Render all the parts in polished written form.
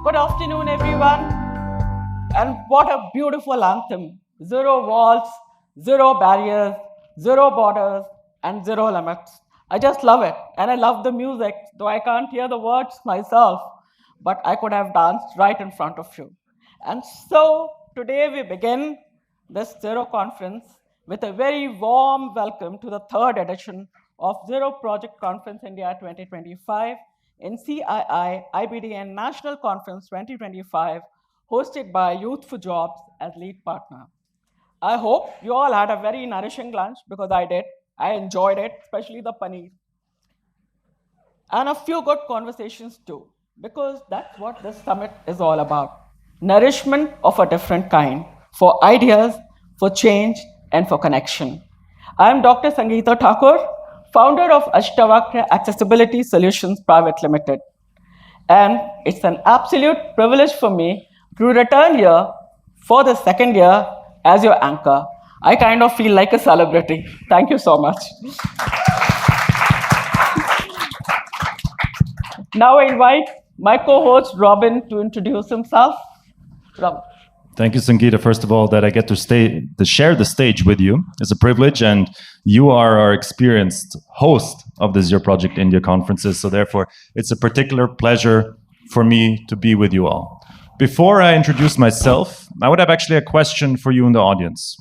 Good afternoon, everyone. And what a beautiful anthem. Zero walls, zero barriers, zero borders, and zero limits. I just love it. And I love the music, though I can't hear the words myself, but I could have danced right in front of you. And so today we begin this Zero conference with a very warm welcome to the third edition of Zero Project Conference India 2025 in CII IBDN National Conference 2025, hosted by Youth for Jobs as lead partner. I hope you all had a very nourishing lunch because I did. I enjoyed it, especially the paneer. And a few good conversations too, because that's what this summit is all about. Nourishment of a different kind for ideas, for change, and for connection. I am Dr. Sangeeta Thakur, founder of Ashtavakra Accessibility Solutions Private Limited. And it's an absolute privilege for me to return here for the second year as your anchor. I kind of feel like a celebrity. Thank you so much. Now I invite my co-host Robin to introduce himself. Robin. Thank you, Sangeeta. First of all, that I get to share the stage with you is a privilege, and you are our experienced host of the Zero Project India conferences. So therefore, it's a particular pleasure for me to be with you all. Before I introduce myself, I would have actually a question for you in the audience.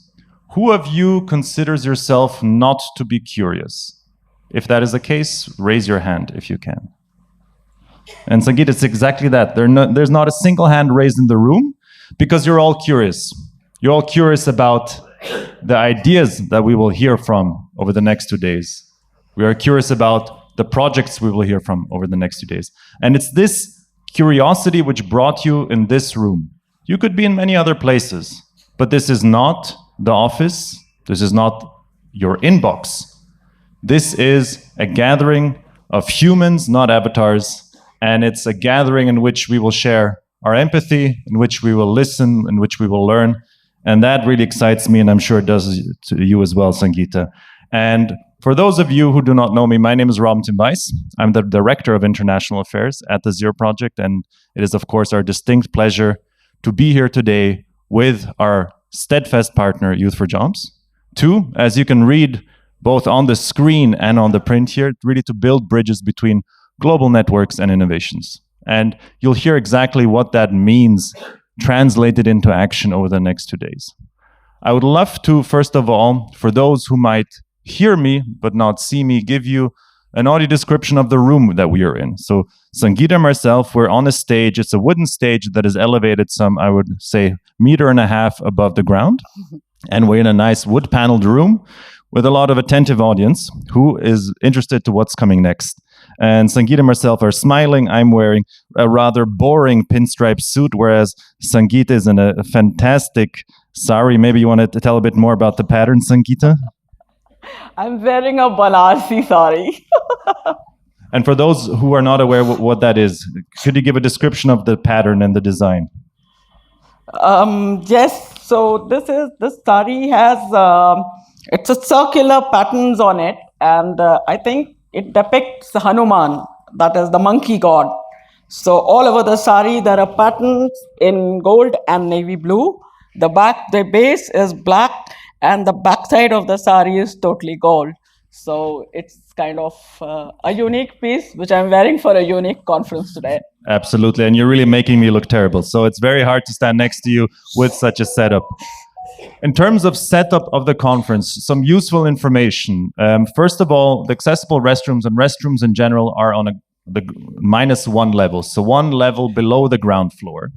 Who of you considers yourself not to be curious? If that is the case, raise your hand if you can. And Sangeeta, it's exactly that. There's not a single hand raised in the room because you're all curious. You're all curious about the ideas that we will hear from over the next 2 days. We are curious about the projects we will hear from over the next 2 days. And it's this curiosity which brought you in this room. You could be in many other places, but this is not the office. This is not your inbox. This is a gathering of humans, not avatars. And it's a gathering in which we will share our empathy, in which we will listen, in which we will learn. And that really excites me, and I'm sure it does to you as well, Sangeeta. And for those of you who do not know me, my name is Ram Timwais. I'm the Director of International Affairs at the Zero Project, and it is, of course, our distinct pleasure to be here today with our steadfast partner, Youth for Jobs. Two, as you can read both on the screen and on the print here, really to build bridges between global networks and innovations. And you'll hear exactly what that means translated into action over the next 2 days. I would love to, first of all, for those who might hear me but not see me, give you an audio description of the room that we are in. So Sangeeta and myself, we're on a stage. It's a wooden stage that is elevated some, I would say, 1.5 meters above the ground. And we're in a nice wood-paneled room with a lot of attentive audience who is interested to what's coming next. And Sangeeta and myself are smiling. I'm wearing a rather boring pinstripe suit, whereas Sangeeta is in a fantastic sari. Maybe you want to tell a bit more about the pattern, Sangeeta? I'm wearing a Banarsi sari. And for those who are not aware what that is, could you give a description of the pattern and the design? Yes, so this sari has, it's a circular patterns on it, and I think it depicts Hanuman, that is the monkey god. So all over the sari, there are patterns in gold and navy blue. The base is black, and the backside of the sari is totally gold. So it's kind of a unique piece, which I'm wearing for a unique conference today. Absolutely, and you're really making me look terrible. So it's very hard to stand next to you with such a setup. In terms of setup of the conference, some useful information. First of all, the accessible restrooms and restrooms in general are on the -1 level, so one level below the ground floor.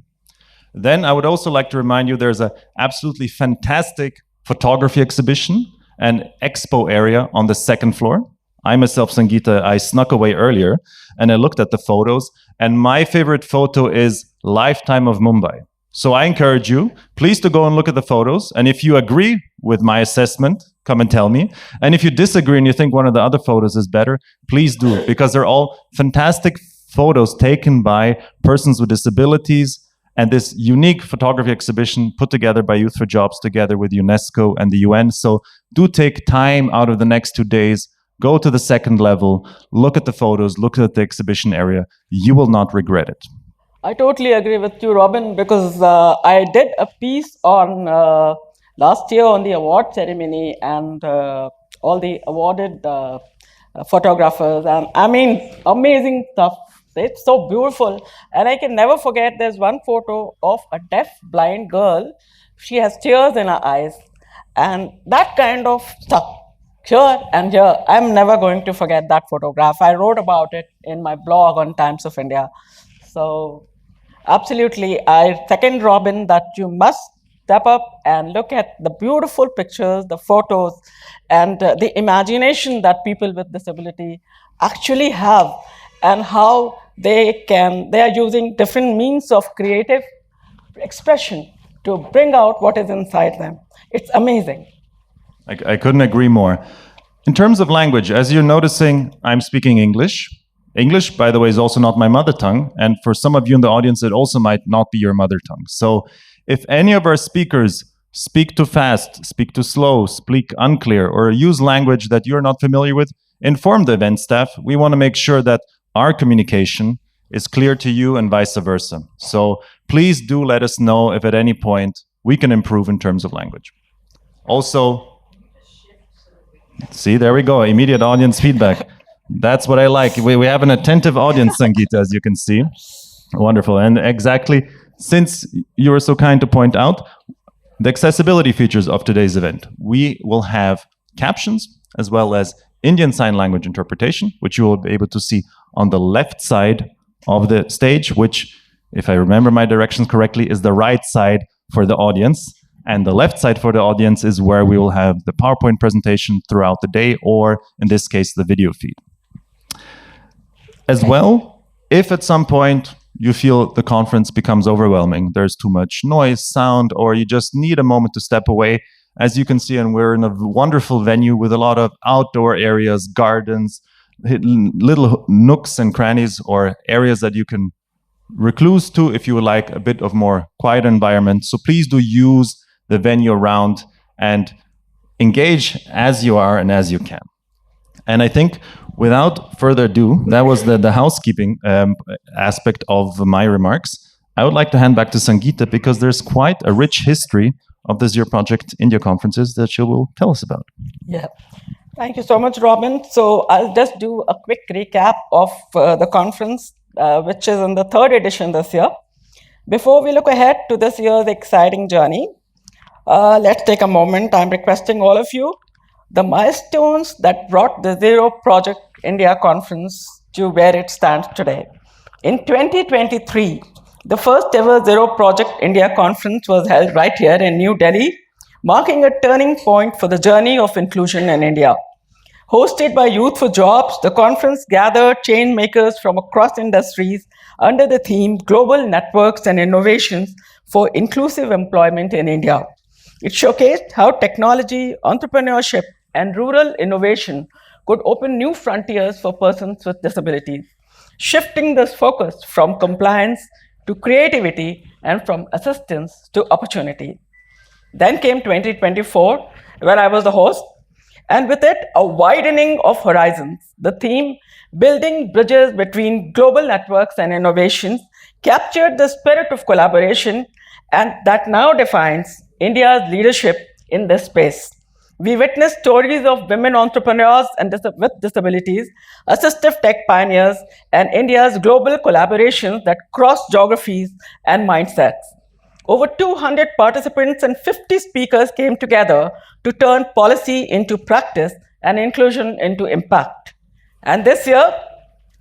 Then I would also like to remind you there's an absolutely fantastic photography exhibition and expo area on the second floor. I myself, Sangeeta, I snuck away earlier and I looked at the photos, and my favorite photo is Lifetime of Mumbai. So I encourage you, please, to go and look at the photos. And if you agree with my assessment, come and tell me. And if you disagree and you think one of the other photos is better, please do, because they're all fantastic photos taken by persons with disabilities. And this unique photography exhibition put together by Youth for Jobs together with UNESCO and the UN. So do take time out of the next 2 days, go to the second level, look at the photos, look at the exhibition area. You will not regret it. I totally agree with you, Robin, because I did a piece on last year on the award ceremony and all the awarded photographers, and I mean, amazing stuff. It's so beautiful, and I can never forget. There's one photo of a deaf blind girl. She has tears in her eyes, and that kind of stuff. Here and here, I'm never going to forget that photograph. I wrote about it in my blog on Times of India. So absolutely. I second Robin that you must step up and look at the beautiful pictures, the photos, and the imagination that people with disability actually have, and how they are using different means of creative expression to bring out what is inside them. It's amazing. I couldn't agree more. In terms of language, as you're noticing, I'm speaking English. English, by the way, is also not my mother tongue. And for some of you in the audience, it also might not be your mother tongue. So if any of our speakers speak too fast, speak too slow, speak unclear, or use language that you're not familiar with, inform the event staff. We want to make sure that our communication is clear to you and vice versa. So please do let us know if at any point we can improve in terms of language. Also, see, there we go, immediate audience feedback. That's what I like. We have an attentive audience, Sangeeta, as you can see. Wonderful. And exactly, since you were so kind to point out the accessibility features of today's event, we will have captions as well as Indian Sign Language interpretation, which you will be able to see on the left side of the stage, which, if I remember my directions correctly, is the right side for the audience. And the left side for the audience is where we will have the PowerPoint presentation throughout the day, or in this case, the video feed. As well, if at some point you feel the conference becomes overwhelming, there's too much noise, sound, or you just need a moment to step away, as you can see, and we're in a wonderful venue with a lot of outdoor areas, gardens, little nooks and crannies, or areas that you can recluse to if you would like a bit of more quiet environment. So please do use the venue around and engage as you are and as you can. And I think without further ado, that was the housekeeping aspect of my remarks. I would like to hand back to Sangeeta because there's quite a rich history of the Zero Project India conferences that she will tell us about. Yeah. Thank you so much, Robin. So I'll just do a quick recap of the conference, which is in the third edition this year. Before we look ahead to this year's exciting journey, let's take a moment. I'm requesting all of you the milestones that brought the Zero Project India conference to where it stands today. In 2023, the first ever Zero Project India conference was held right here in New Delhi, marking a turning point for the journey of inclusion in India. Hosted by Youth for Jobs, the conference gathered change makers from across industries under the theme Global Networks and Innovations for Inclusive Employment in India. It showcased how technology, entrepreneurship, and rural innovation could open new frontiers for persons with disabilities, shifting this focus from compliance to creativity and from assistance to opportunity. Then came 2024, where I was the host, and with it, a widening of horizons. The theme, Building Bridges Between Global Networks and Innovations, captured the spirit of collaboration, and that now defines India's leadership in this space. We witnessed stories of women entrepreneurs and with disabilities, assistive tech pioneers, and India's global collaborations that cross geographies and mindsets. Over 200 participants and 50 speakers came together to turn policy into practice and inclusion into impact. And this year,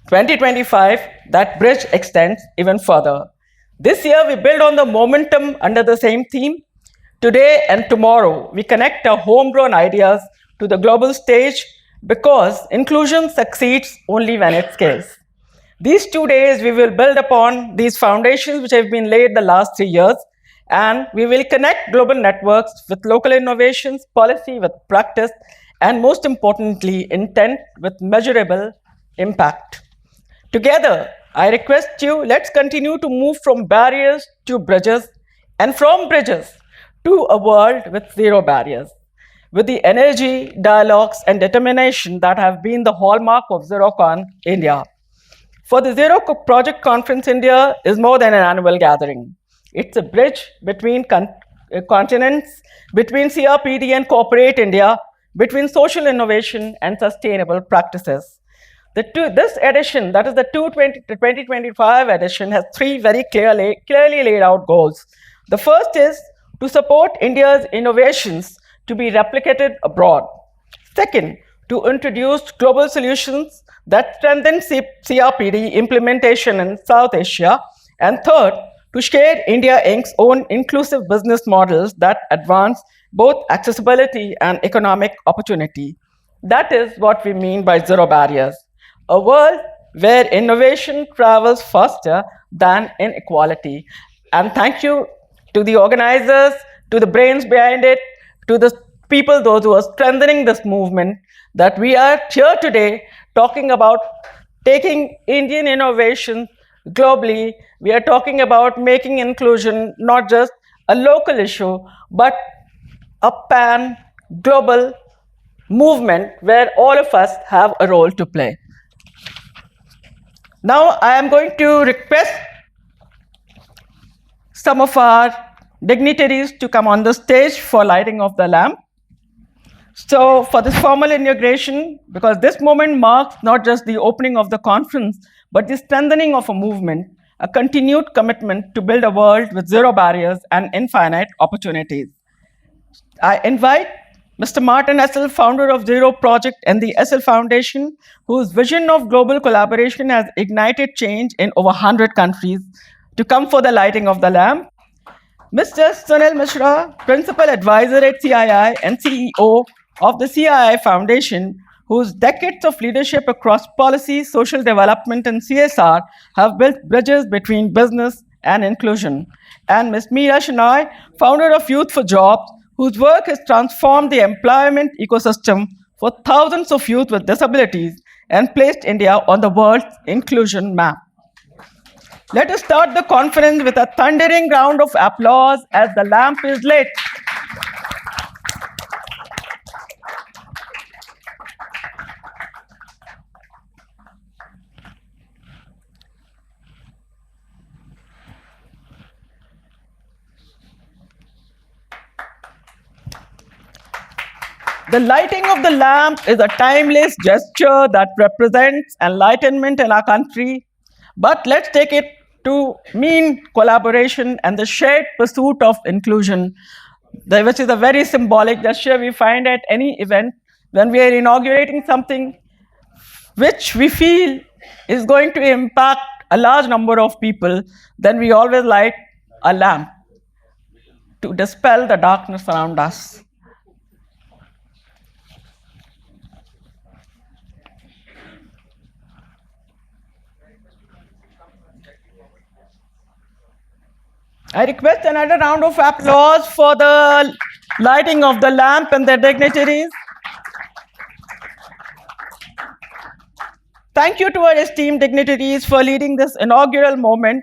2025, that bridge extends even further. This year, we build on the momentum under the same theme. Today and tomorrow, we connect our homegrown ideas to the global stage because inclusion succeeds only when it scales. These 2 days, we will build upon these foundations which have been laid the last 3 years, and we will connect global networks with local innovations, policy with practice, and most importantly, intent with measurable impact. Together, I request you, let's continue to move from barriers to bridges, and from bridges to a world with zero barriers. With the energy, dialogues, and determination that have been the hallmark of ZeroCon India. For the Project Conference, India is more than an annual gathering. It's a bridge between continents, between CRPD and corporate India, between social innovation and sustainable practices. This edition, that is the 2025 edition, has three very clearly laid out goals. The first is to support India's innovations to be replicated abroad. Second, to introduce global solutions that strengthen CRPD implementation in South Asia. And third, to share India Inc.'s own inclusive business models that advance both accessibility and economic opportunity. That is what we mean by zero barriers. A world where innovation travels faster than inequality. And thank you to the organizers, to the brains behind it, to the people, those who are strengthening this movement, that we are here today talking about taking Indian innovation globally. We are talking about making inclusion not just a local issue, but a pan global movement where all of us have a role to play. Now, I am going to request some of our dignitaries to come on the stage for lighting of the lamp. So, for this formal inauguration, because this moment marks not just the opening of the conference, but the strengthening of a movement, a continued commitment to build a world with zero barriers and infinite opportunities. I invite Mr. Martin Essel, founder of Zero Project and the Essel Foundation, whose vision of global collaboration has ignited change in over 100 countries, to come for the lighting of the lamp. Mr. Sunil Mishra, Principal Advisor at CII and CEO of the CII Foundation, whose decades of leadership across policy, social development, and CSR have built bridges between business and inclusion. And Ms. Meera Shenoy, founder of Youth for Jobs, whose work has transformed the employment ecosystem for thousands of youth with disabilities and placed India on the world's inclusion map. Let us start the conference with a thundering round of applause as the lamp is lit. The lighting of the lamp is a timeless gesture that represents enlightenment in our country. But let's take it to mean collaboration and the shared pursuit of inclusion, which is a very symbolic gesture we find at any event when we are inaugurating something which we feel is going to impact a large number of people. Then we always light a lamp to dispel the darkness around us. I request another round of applause for the lighting of the lamp and their dignitaries. Thank you to our esteemed dignitaries for leading this inaugural moment.